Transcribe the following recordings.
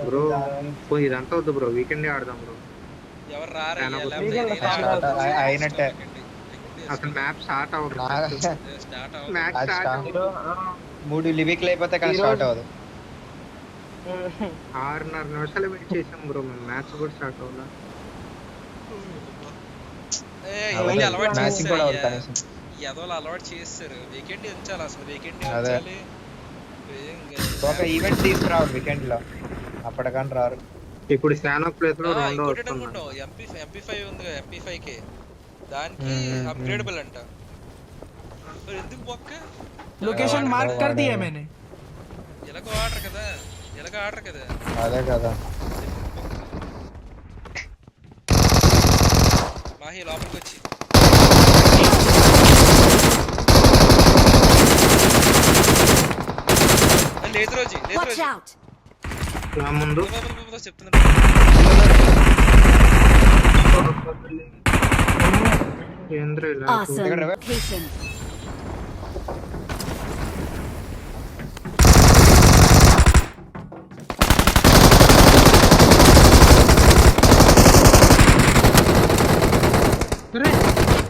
Bro ఇదంతా వద్దు bro, weekend ఆడదాం బ్రో. ఎవరు రారయ్యా ఫ్యాన్ అవుతుంది. లేకపోతే నేనే ఫ్యాన్ ఆడతాను. అవుతుంది. అయినట్టే. అసలు మ్యాప్ స్టార్ట్ అవ్వదు. స్టార్ట్ మ్యాచ్ అది స్టార్ట్ start. అవ్వదు. 3 లివిక్లు అయిపోతే కానీ స్టార్ట్ అవ్వదు. 6:30 నిమిషాలు వెయిట్ చేసాం బ్రో, మేము మ్యాచ్ కూడా స్టార్ట్ అవ్వదా. ఇవన్నీ అలవాటు మ్యాచింగ్ కూడా అవ్వదు చేస్తారు కనీసం. ఎదోలు అలవాటు చేస్తారు. వీకెండ్ ఉంచాలి అసలు, వీకెండ్ అదే. ఉంచాలి. ఒక ఈవెంట్ తీసుకురావాలి వీకెండ్ లో, అప్పటికని రారు. ఇప్పుడు శానో ప్లేస్ లో రెండో ఇంకోటి వస్తుంది. అనుకుంటాం MP5 ఉంది కదా, MP5K దానికి అప్గ్రేడబుల్ అంట. మరి ఎందుకు బొక్క लोकेशन मार्क कर दिया मैंने. ఎలాగో ఆర్డర్ కదా, ఎలాగో ఆర్డర్ కదా. అదే కదా. మాహి లోపలికి వచ్చి లేదు రోజు Watch out! నా ముందు చెప్తున్నా. ఏంద్ర ఇలా Awesome. Take it away. Location.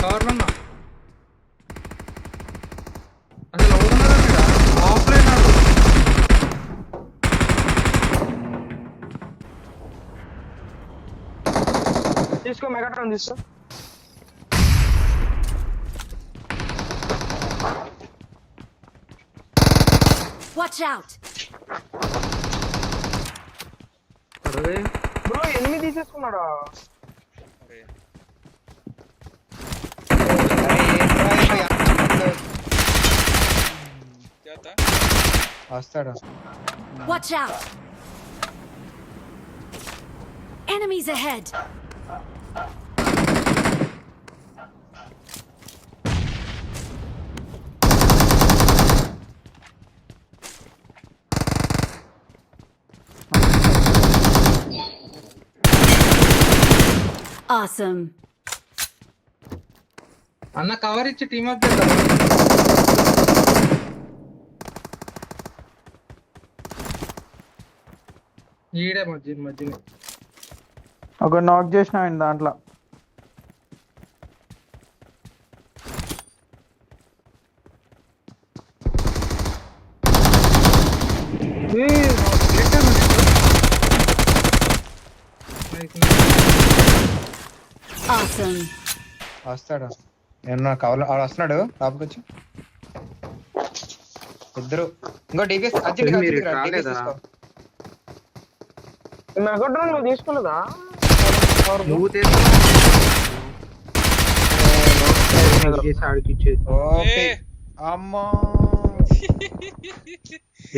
కవర్లో ఉన్నా. అసలు ఎవరున్నారు ఆఫ్లైన్ ఆడు. తీసుకో మెగాట్రాన్ తీసుకో. Watch out! అరే బ్రో ఎనిమిది తీసేసుకున్నాడా? వస్తాడు. Watch out! Enemies ahead! Awesome. అన్న కవర్ ఇచ్చి టీమ్ అప్ చేద్దాం. ఈడే మధ్యనే ఒక నాక్ చేసిన ఆయన దాంట్లో. Awesome. వస్తాడు. నేను కవర్లో వస్తున్నాడు లోపలికి వచ్చి. ఇద్దరు ఇంకో డిపిఎస్ అర్జెంట్ మీరు గా రాలేదా? మెగాట్రాన్ నువ్వు తీసుకోలేదా? నువ్వు ఆడికిచ్చేది ఓకే. అమ్మా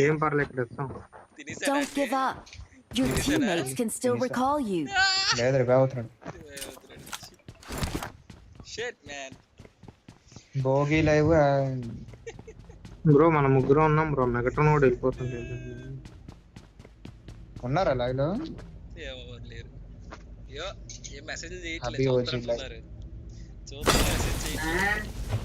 ఏం పర్లేదు, ఇక్కడ వస్తాం. Don't give up. Your teammates can still recall you. లేదు రివైవ్ అవుతున్నాడు. Shit man. Bhogi live bro మనం ముగ్గురు ఉన్నాం బ్రో, మెగటన్ కూడా వెళ్ళిపోతుంది. ఉన్నారా లైవ్ లో? లేరు. అయ్యో ఏ మెసేజ్ Happy OG చేయట్లేదు. చూస్తున్నారు మెసేజ్ చేయట్లేదు.